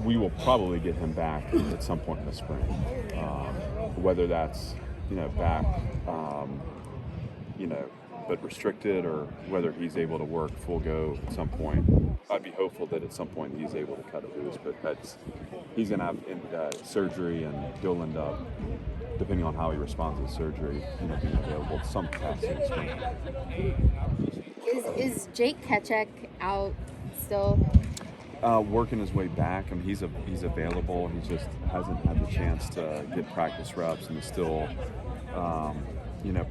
we will probably get him back at some point in the spring, whether that's back, but restricted, or whether he's able to work full go at some point. I'd be hopeful that at some point he's able to cut it loose, but he's going to have surgery, and he'll end up, depending on how he responds to surgery, being available to some capacity in the spring. Is Jake Ketchik out still? Working his way back. I mean, he's available. He just hasn't had the chance to get practice reps, and is still,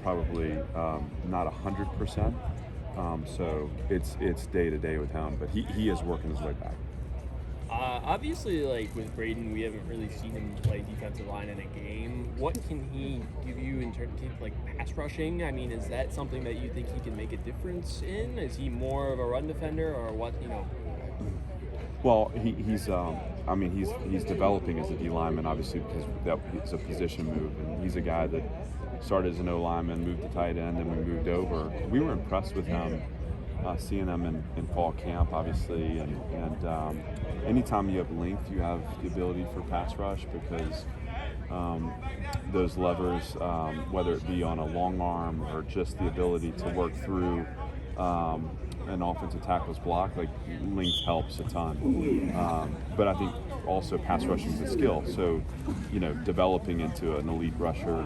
probably not 100%. So it's day to day with him, but he is working his way back. Obviously, like with Braden, we haven't really seen him play defensive line in a game. What can he give you in terms of like pass rushing? I mean, is that something that you think he can make a difference in? Is he more of a run defender, or what? Well, he's developing as a D lineman, obviously, because it's a position move, and he's a guy that started as an O lineman, moved to tight end, and we moved over. We were impressed with him, seeing him in fall camp, obviously, and anytime you have length, you have the ability for pass rush, because those levers, whether it be on a long arm or just the ability to work through an offensive tackle's block, like length helps a ton. But I think also pass rushing is a skill. So, developing into an elite rusher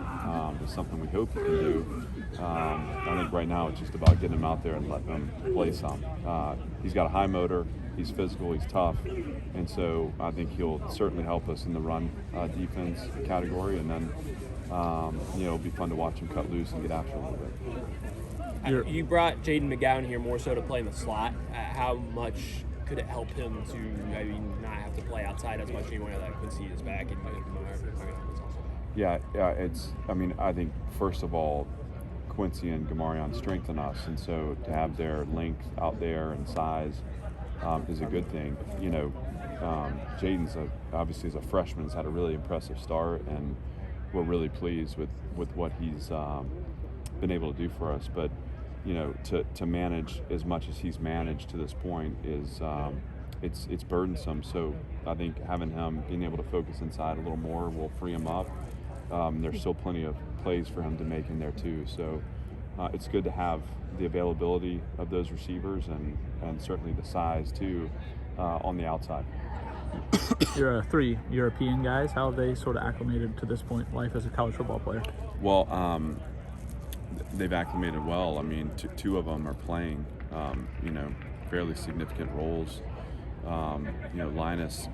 is something we hope he can do. I think right now it's just about getting him out there and letting him play some. He's got a high motor, he's physical, he's tough, and so I think he'll certainly help us in the run defense category, and then it'll be fun to watch him cut loose and get after a little bit. You brought Jaden McGowan here more so to play in the slot. How much could it help him to not have to play outside as much anymore that Quincy is back and Yeah, I think first of all, Quincy and Gamarion strengthen us, and so to have their length out there and size is a good thing. Jaden's obviously as a freshman has had a really impressive start, and we're really pleased with what he's been able to do for us. But to manage as much as he's managed to this point is it's burdensome. So I think having him being able to focus inside a little more will free him up. There's still plenty of plays for him to make in there too. So it's good to have the availability of those receivers and certainly the size too on the outside. You're 3 European guys. How have they sort of acclimated to this point in life as a college football player? Well, they've acclimated well. I mean, two of them are playing, fairly significant roles. Linus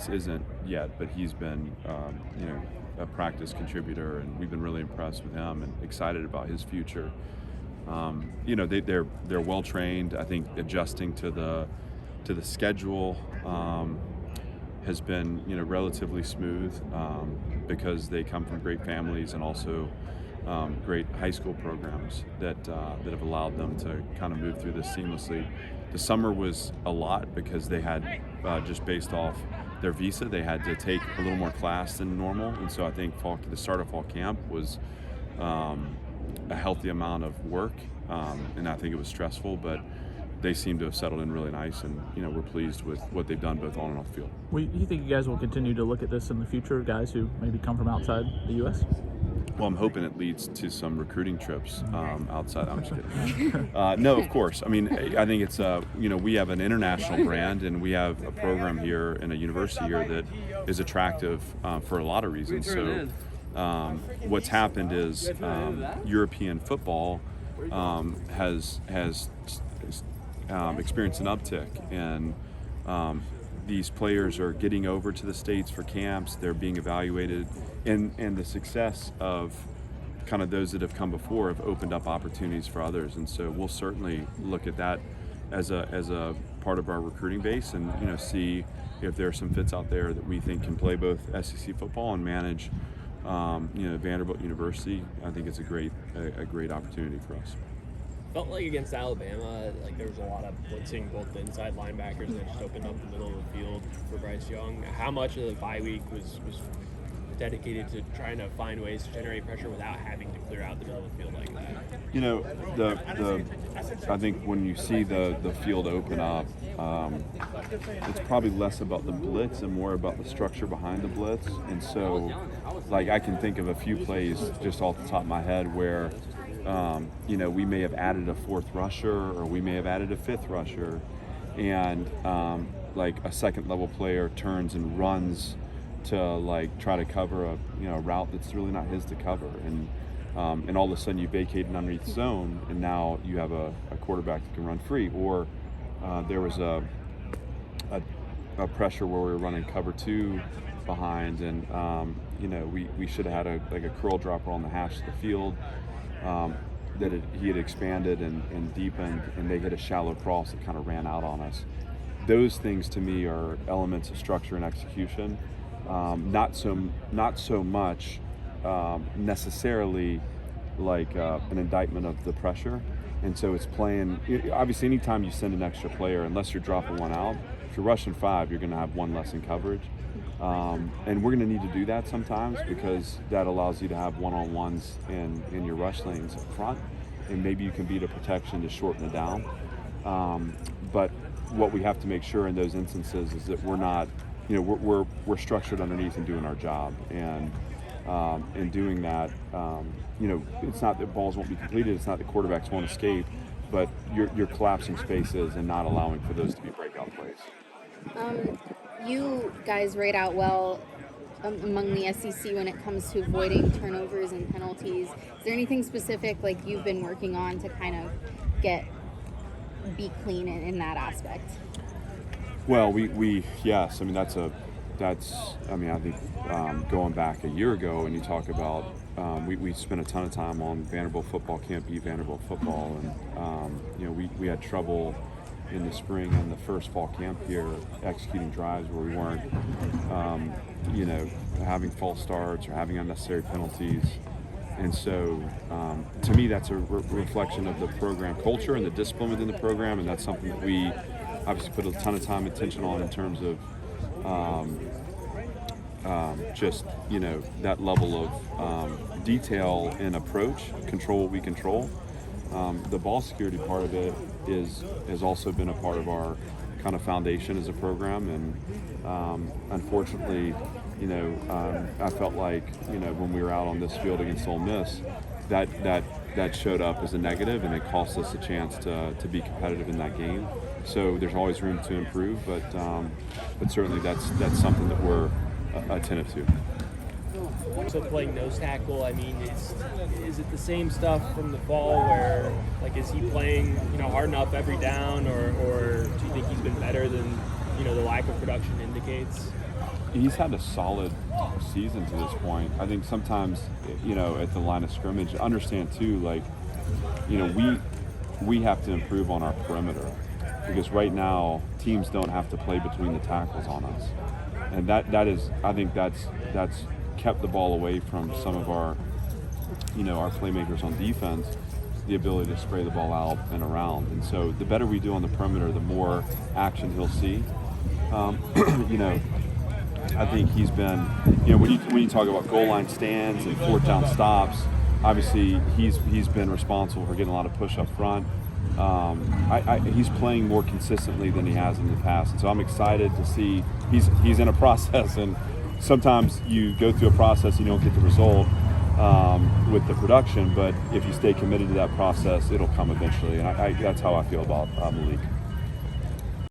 isn't yet, but he's been, a practice contributor, and we've been really impressed with him and excited about his future. They're well trained. I think adjusting to the schedule has been relatively smooth because they come from great families and also great high school programs that have allowed them to kind of move through this seamlessly. The summer was a lot because they had just based off their visa, they had to take a little more class than normal, and so I think the start of fall camp was a healthy amount of work, and I think it was stressful, but they seem to have settled in really nice, and we're pleased with what they've done both on and off the field. Do you think you guys will continue to look at this in the future, guys who maybe come from outside the U.S.? Well, I'm hoping it leads to some recruiting trips outside. I'm just kidding. No, of course. I mean, I think it's we have an international brand, and we have a program here and a university here that is attractive for a lot of reasons. So what's happened is European football has experienced an uptick, and these players are getting over to the States for camps. They're being evaluated, and the success of kind of those that have come before have opened up opportunities for others. And so we'll certainly look at that as a part of our recruiting base, and see if there are some fits out there that we think can play both SEC football and manage Vanderbilt University. I think it's a great opportunity for us. Felt like against Alabama, like there was a lot of blitzing both the inside linebackers, and it just opened up the middle of the field for Bryce Young. How much of the bye week was dedicated to trying to find ways to generate pressure without having to clear out the middle of the field like that? You know, I think when you see the field open up, it's probably less about the blitz and more about the structure behind the blitz. And so, like, I can think of a few plays just off the top of my head where, you know, we may have added a fourth rusher or we may have added a fifth rusher, and like a second level player turns and runs to like try to cover a route that's really not his to cover, and all of a sudden you vacate an underneath zone, and now you have a quarterback that can run free. Or there was a pressure where we were running cover 2 behind, and you know, we should have had a curl dropper on the hash of the field that he had expanded and deepened, and they hit a shallow cross that kind of ran out on us. Those things to me are elements of structure and execution, not so much necessarily like an indictment of the pressure. And so it's playing, obviously anytime you send an extra player, unless you're dropping one out, if you're rushing 5, you're going to have one less in coverage. And we're going to need to do that sometimes, because that allows you to have one-on-ones in your rush lanes up front, and maybe you can beat a protection to shorten it down. But what we have to make sure in those instances is that we're not, you know, we're structured underneath and doing our job. And in doing that, you know, it's not that balls won't be completed, it's not that quarterbacks won't escape, but you're collapsing spaces and not allowing for those to be breakout plays. You guys rate out well among the SEC when it comes to avoiding turnovers and penalties. Is there anything specific like you've been working on to kind of be clean in that aspect? Well, we yes, I mean that's I mean, I think going back a year ago, and you talk about we spent a ton of time on Vanderbilt football can't beat Vanderbilt football, and you know, we had trouble in the spring and the first fall camp here executing drives where we weren't you know, having false starts or having unnecessary penalties. And so to me that's a reflection of the program culture and the discipline within the program, and that's something that we obviously put a ton of time and attention on in terms of just, you know, that level of detail and approach, control what we control. The ball security part of it has also been a part of our kind of foundation as a program, and unfortunately, you know, I felt like, you know, when we were out on this field against Ole Miss, that showed up as a negative, and it cost us a chance to be competitive in that game. So there's always room to improve, but certainly that's something that we're attentive to. So playing nose tackle, I mean, is it the same stuff from the fall where, like, is he playing, you know, hard enough every down, or do you think he's been better than, you know, the lack of production indicates? He's had a solid season to this point. I think sometimes, you know, at the line of scrimmage, understand too, like, you know, we have to improve on our perimeter, because right now teams don't have to play between the tackles on us, and that is, I think that's kept the ball away from some of our, you know, our playmakers on defense, the ability to spray the ball out and around. And so the better we do on the perimeter, the more action he'll see. You know, I think he's been, you know, when you talk about goal line stands and fourth down stops, obviously he's been responsible for getting a lot of push up front. He's playing more consistently than he has in the past, and so I'm excited to see he's in a process, and sometimes you go through a process and you don't get the result with the production, but if you stay committed to that process, it'll come eventually, and that's how I feel about Malik.